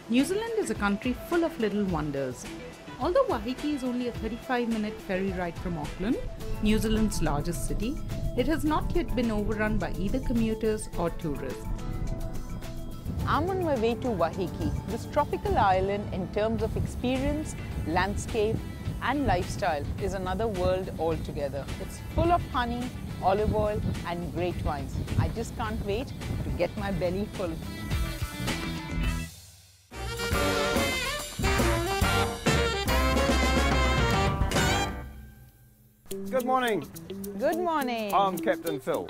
New Zealand is a country full of little wonders. Although Waiheke is only a 35-minute ferry ride from Auckland, New Zealand's largest city, it has not yet been overrun by either commuters or tourists. I'm on my way to Waiheke, this tropical island in terms of experience, landscape and lifestyle is another world altogether. It's full of honey, olive oil and great wines. I just can't wait to get my belly full. Good morning. Good morning. I'm Captain Phil.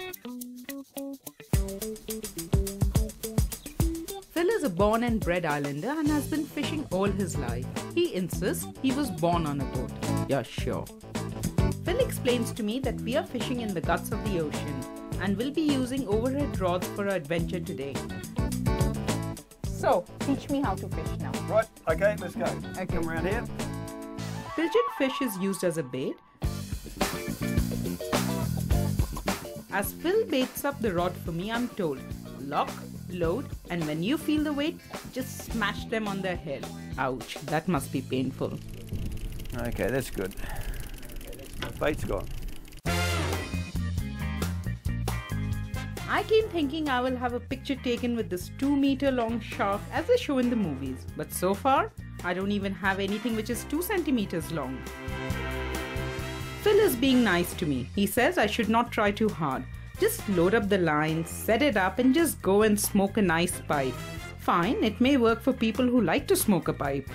Phil is a born and bred islander and has been fishing all his life. He insists he was born on a boat. Yeah, sure. Phil explains to me that we are fishing in the guts of the ocean and will be using overhead rods for our adventure today. So, teach me how to fish now. Right, okay, let's go. Okay. Come around here. Fidget fish is used as a bait. As Phil baits up the rod for me, I'm told, lock, load, and when you feel the weight, just smash them on their head. Ouch, that must be painful. Okay, that's good. Bait's gone. I came thinking I will have a picture taken with this 2-meter long shark as they show in the movies. But so far, I don't even have anything which is 2 centimeters long. Phil is being nice to me. He says I should not try too hard. Just load up the line, set it up and just go and smoke a nice pipe. Fine, it may work for people who like to smoke a pipe.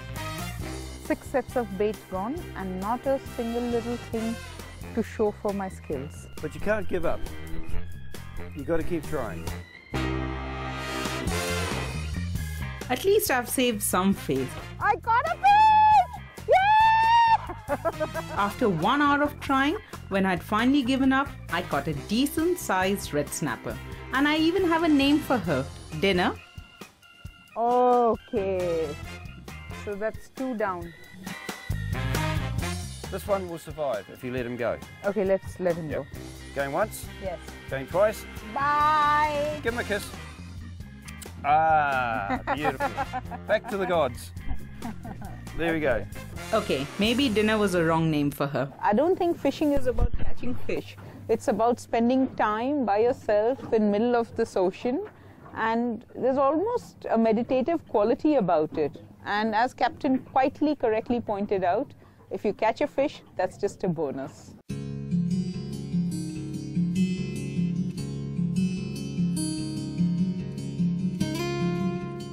6 sets of bait gone and not a single little thing to show for my skills. But you can't give up. You got to keep trying. At least I've saved some face. I got a fish! Yay! After 1 hour of trying, when I'd finally given up, I caught a decent sized red snapper. And I even have a name for her, Dinner. Okay, so that's 2 down. This one will survive if you let him go. Okay, let's let him go. Going once, Yes. going twice. Bye! Give him a kiss. Ah, beautiful. Back to the gods. There we go. Okay, maybe Dinner was a wrong name for her. I don't think fishing is about catching fish. It's about spending time by yourself in the middle of this ocean, and there's almost a meditative quality about it. And as Captain quietly correctly pointed out, if you catch a fish, that's just a bonus.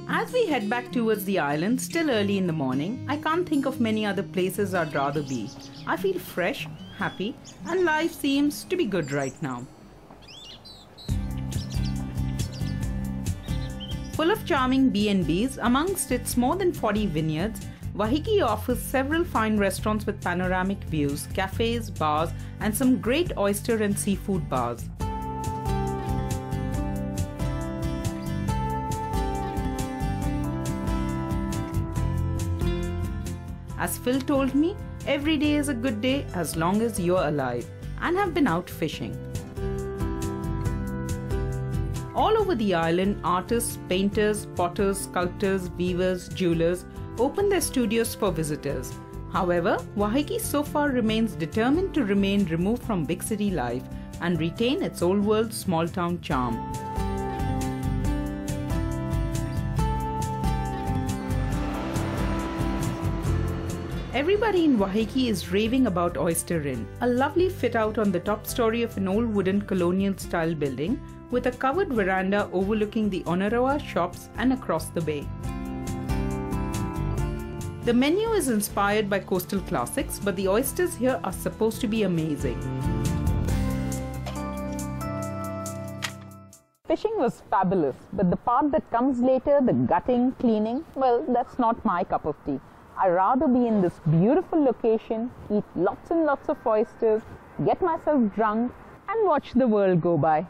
As we head back towards the island, still early in the morning, I can't think of many other places I'd rather be. I feel fresh, happy, and life seems to be good right now. Full of charming B&Bs, amongst its more than 40 vineyards, Waiheke offers several fine restaurants with panoramic views, cafes, bars, and some great oyster and seafood bars. As Phil told me, every day is a good day as long as you're alive and have been out fishing. All over the island, artists, painters, potters, sculptors, weavers, jewelers open their studios for visitors. However, Waiheke so far remains determined to remain removed from big city life and retain its old world small town charm. Everybody in Waiheke is raving about Oyster Inn, a lovely fit out on the top story of an old wooden colonial style building with a covered veranda overlooking the Oneroa shops and across the bay. The menu is inspired by coastal classics, but the oysters here are supposed to be amazing. Fishing was fabulous, but the part that comes later, the gutting, cleaning, well, that's not my cup of tea. I'd rather be in this beautiful location, eat lots and lots of oysters, get myself drunk, and watch the world go by.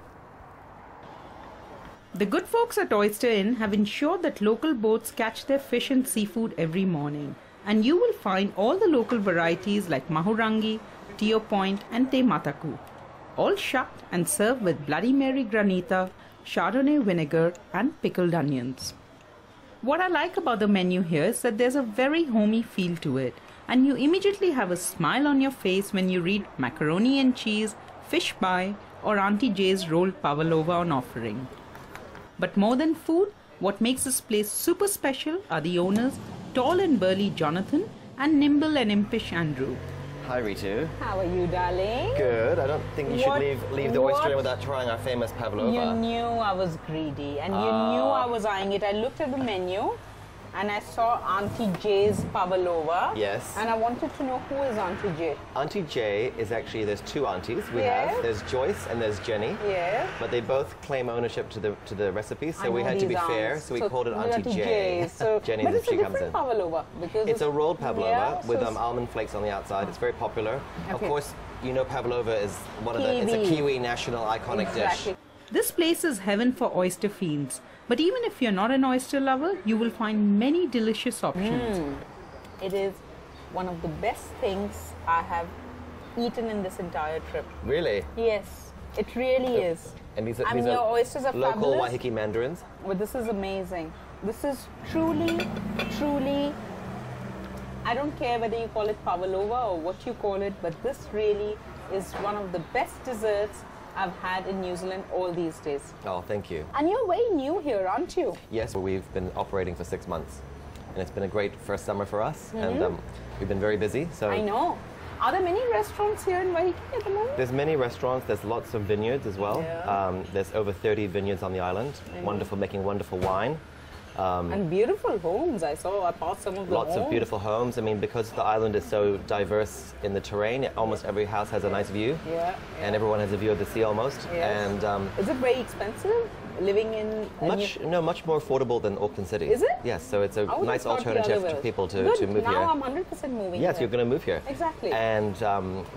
The good folks at Oyster Inn have ensured that local boats catch their fish and seafood every morning, and you will find all the local varieties like mahurangi, tio point, and te mataku, all shucked and served with Bloody Mary granita, Chardonnay vinegar, and pickled onions. What I like about the menu here is that there's a very homey feel to it, and you immediately have a smile on your face when you read macaroni and cheese, fish pie, or Auntie Jay's rolled pavlova on offering. But more than food, what makes this place super special are the owners, tall and burly Jonathan and nimble and impish Andrew. Hi, Ritu. How are you, darling? Good. I don't think you should leave the oyster in without trying our famous pavlova. You knew I was greedy and you knew I was eyeing it. I looked at the menu and I saw Auntie Jay's pavlova. Yes. And I wanted to know who is Auntie Jay. Auntie Jay is actually, there's two aunties we Yes. have. There's Joyce and there's Jenny. Yes. But they both claim ownership to the recipe, so I we know had to be these fair, aunts. so we called it Auntie Jay. Jay. So, Jenny but as it's if a she comes in. different pavlova because It's a rolled pavlova Yeah, with so almond flakes on the outside. It's very popular. Of Okay. course, you know pavlova is one of the, it's a Kiwi. Kiwi national iconic Exactly. dish. This place is heaven for oyster fiends, but even if you're not an oyster lover, you will find many delicious options. It is one of the best things I have eaten in this entire trip. Really? Yes, it really is. And these are, I mean, these your are oysters are local fabulous. Waiheke mandarins. But this is amazing. This is truly, truly, I don't care whether you call it pavlova or what you call it, but this really is one of the best desserts I've had in New Zealand all these days. Oh, thank you. And you're very new here, aren't you? Yes, we've been operating for 6 months, and it's been a great first summer for us, and we've been very busy. So I know. Are there many restaurants here in Waiheke at the moment? there's many restaurants. There's lots of vineyards as well. Yeah. There's over 30 vineyards on the island. Wonderful, making wonderful wine. And beautiful homes. I passed some of the Lots of homes. beautiful homes. I mean, because the island is so diverse in the terrain, almost every house has a nice view, Yeah. and everyone has a view of the sea almost. Yes. And Is it very expensive living in much more affordable than Auckland City. Is it? Yes. So it's a I would nice have thought the alternative other to way. people Good. to move now here. I'm 100% moving Yes, here. you're going to move here. Exactly. And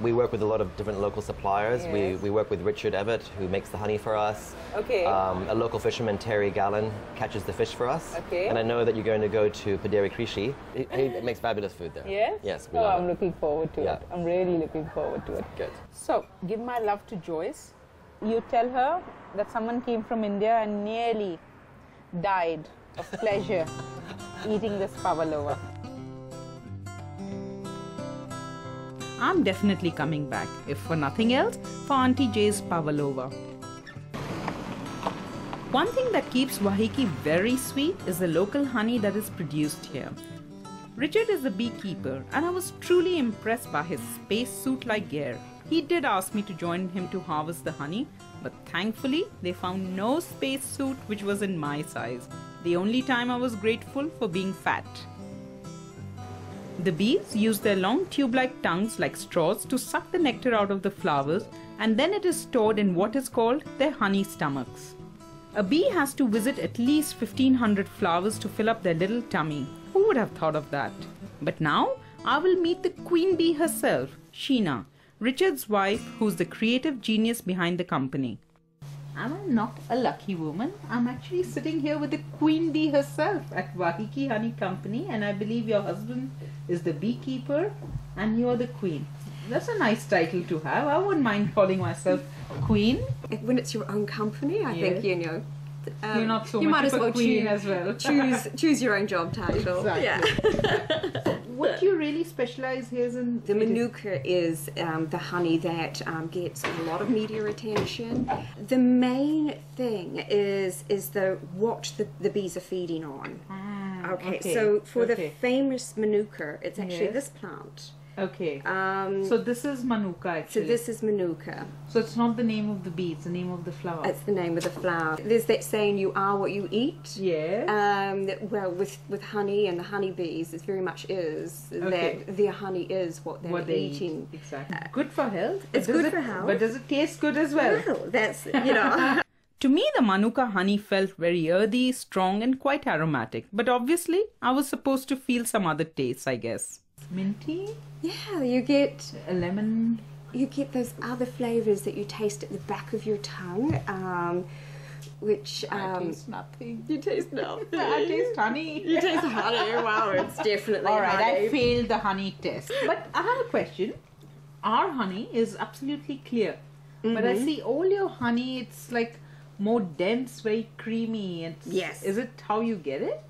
we work with a lot of different local suppliers. Yes. We work with Richard Evett, who makes the honey for us. Okay. A local fisherman, Terry Gallen, catches the fish for us. Okay. And I know that you're going to go to Paderi Krishi. He makes fabulous food there. Yes? Yes, we Oh, love I'm it. looking forward to Yeah. it. I'm really looking forward to it. Good. So, give my love to Joyce. You tell her that someone came from India and nearly died of pleasure eating this pavlova. I'm definitely coming back, if for nothing else, for Auntie Jay's pavlova. One thing that keeps Waiheke very sweet is the local honey that is produced here. Richard is a beekeeper, and I was truly impressed by his spacesuit-like gear. He did ask me to join him to harvest the honey, but thankfully they found no spacesuit which was in my size. The only time I was grateful for being fat. The bees use their long tube-like tongues like straws to suck the nectar out of the flowers, and then it is stored in what is called their honey stomachs. A bee has to visit at least 1500 flowers to fill up their little tummy. Who would have thought of that? But now I will meet the queen bee herself, Sheena, Richard's wife, who's the creative genius behind the company. Am I not a lucky woman? I'm actually sitting here with the queen bee herself at Waiheke Honey Company, and I believe your husband is the beekeeper and you're the queen. That's a nice title to have. I wouldn't mind calling myself queen. When it's your own company, I Yes. think you're not so you much might of as a well queen as well. choose your own job title. Exactly. Yeah. What you really specialize here is in The Manuka is the honey that gets a lot of media attention. The main thing is what the bees are feeding on. Okay, so for the famous Manuka, it's actually Yes. this plant. Okay. So this is Manuka So actually. this is Manuka. So it's not the name of the bee, it's the name of the flower. It's the name of the flower. There's that saying, "You are what you eat." Yeah. Well, with honey and the honeybees, it very much is Okay. that their honey is what they're what they eating. eat. Exactly. Good for health. It's But does good it- for health. But does it taste good as well? Well, that's To me, the Manuka honey felt very earthy, strong, and quite aromatic. But obviously, I was supposed to feel some other tastes, I guess. Minty, yeah. You get a lemon. those other flavors that you taste at the back of your tongue, which I taste nothing. you taste now. I taste honey. You taste honey. Wow, it's definitely All right, honey. I failed the honey test. But I have a question. Our honey is absolutely clear. But I see all your honey, it's like more dense, very creamy. Yes. Is it how you get it?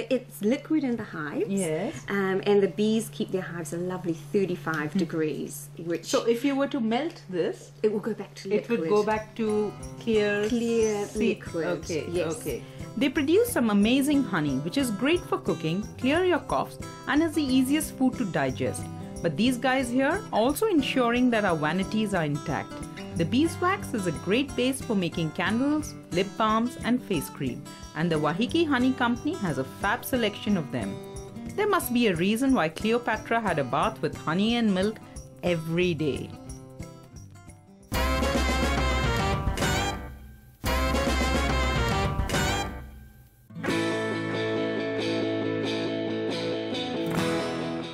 It's liquid in the hives. Yes. And the bees keep their hives a lovely 35 degrees, which So if you were to melt this, it will go back to it liquid. would go back to clear liquid. Okay, Yes. okay. They produce some amazing honey, which is great for cooking, clear your coughs, and is the easiest food to digest. But these guys here also ensuring that our vanities are intact. The beeswax is a great base for making candles, lip balms, and face cream, and the Wahiki Honey Company has a fab selection of them. There must be a reason why Cleopatra had a bath with honey and milk every day.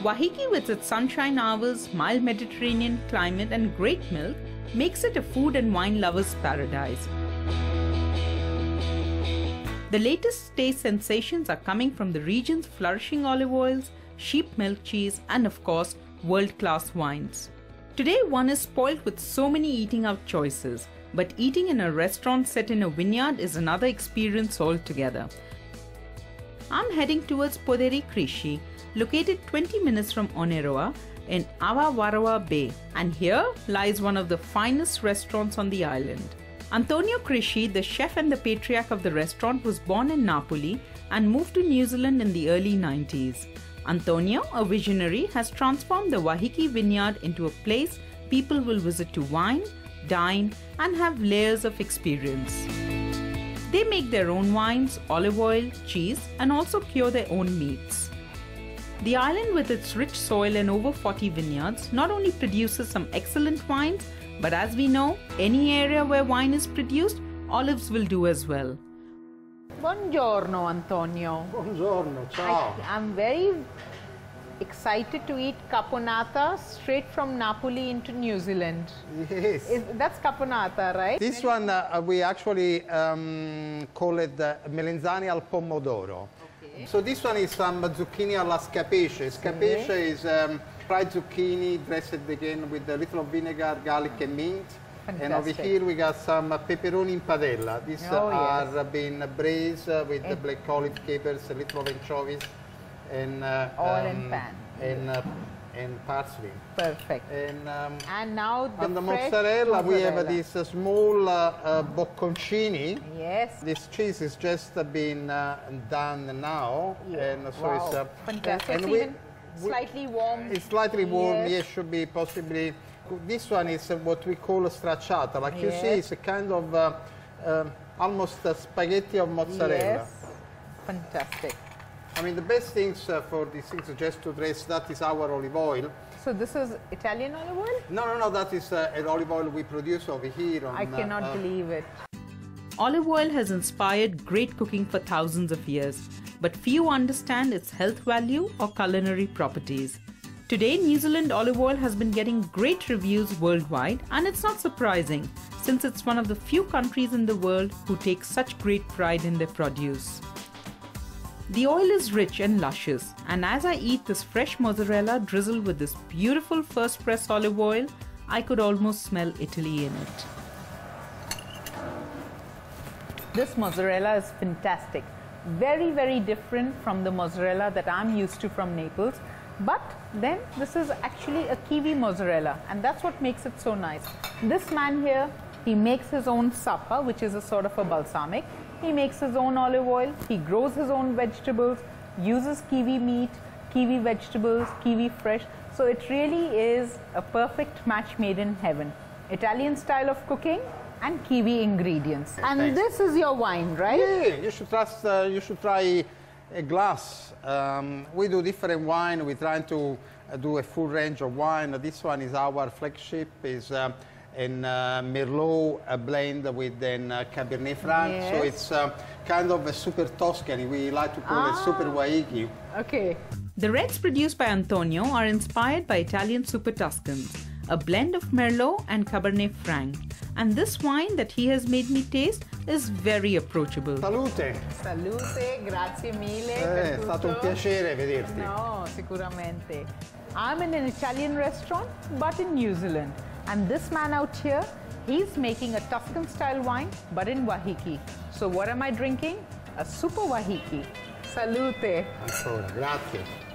Wahiki, with its sunshine hours, mild Mediterranean climate, and great milk, makes it a food and wine lover's paradise. The latest taste sensations are coming from the region's flourishing olive oils, sheep milk cheese, and of course, world-class wines. Today, one is spoiled with so many eating out choices, but eating in a restaurant set in a vineyard is another experience altogether. I'm heading towards Poderi Krishi, located 20 minutes from Oneroa in Avavaroa Bay, and here lies one of the finest restaurants on the island. Antonio Krishi, the chef and the patriarch of the restaurant, was born in Napoli and moved to New Zealand in the early 90s. Antonio, a visionary, has transformed the Wahiki vineyard into a place people will visit to wine, dine, and have layers of experience. They make their own wines, olive oil, cheese, and also cure their own meats. The island, with its rich soil and over 40 vineyards, not only produces some excellent wines, but as we know, any area where wine is produced, olives will do as well. Buongiorno, Antonio. Buongiorno, ciao. I'm very excited to eat caponata straight from Napoli into New Zealand. Yes. That's caponata, right? This one we actually call it melenzani al pomodoro. Okay. So this one is some zucchini alla scapece. Scapece is fried zucchini dressed again with a little vinegar, garlic and mint. Fantastic. And over here we got some pepperoni in padella. These are being braised with the black olive capers, a little of anchovies, and all in pan. And parsley. Perfect. And now on the fresh mozzarella, we have this small bocconcini. Yes. This cheese is just been done now, and so Wow. it's Fantastic. and It's even slightly warm. It's slightly warm. Yes. Yes, should be possibly. This one is what we call a stracciata. Like you see, it's a kind of almost a spaghetti of mozzarella. Yes. Fantastic. I mean, the best things for these things just to dress, that is our olive oil. So this is Italian olive oil? No, that is an olive oil we produce over here. I cannot believe it. Olive oil has inspired great cooking for thousands of years, but few understand its health value or culinary properties. Today, New Zealand olive oil has been getting great reviews worldwide, and it's not surprising since it's one of the few countries in the world who take such great pride in their produce. The oil is rich and luscious, and as I eat this fresh mozzarella drizzled with this beautiful first press olive oil, I could almost smell Italy in it. This mozzarella is fantastic. Very, very different from the mozzarella that I'm used to from Naples. But then this is actually a Kiwi mozzarella, and that's what makes it so nice. This man here, he makes his own sappa, which is a sort of a balsamic. He makes his own olive oil, he grows his own vegetables, uses Kiwi meat, Kiwi vegetables, Kiwi fresh. So it really is a perfect match made in heaven. Italian style of cooking and Kiwi ingredients. And Thanks. this is your wine, right? Yeah, you should try a glass. We do different wine. We're trying to do a full range of wine. This one is our flagship. Is in Merlot blend with Cabernet Franc. Yes. So it's kind of a super Tuscany. We like to call it super Wahiki. Okay. The reds produced by Antonio are inspired by Italian Super Tuscans, a blend of Merlot and Cabernet Franc. And this wine that he has made me taste is very approachable. Salute! Salute, grazie mille. È stato un piacere vederti. No, sicuramente. I'm in an Italian restaurant, but in New Zealand. And this man out here, He's making a Tuscan-style wine, but in Wahiki. So what am I drinking? A super Wahiki. Salute. Ancora, grazie.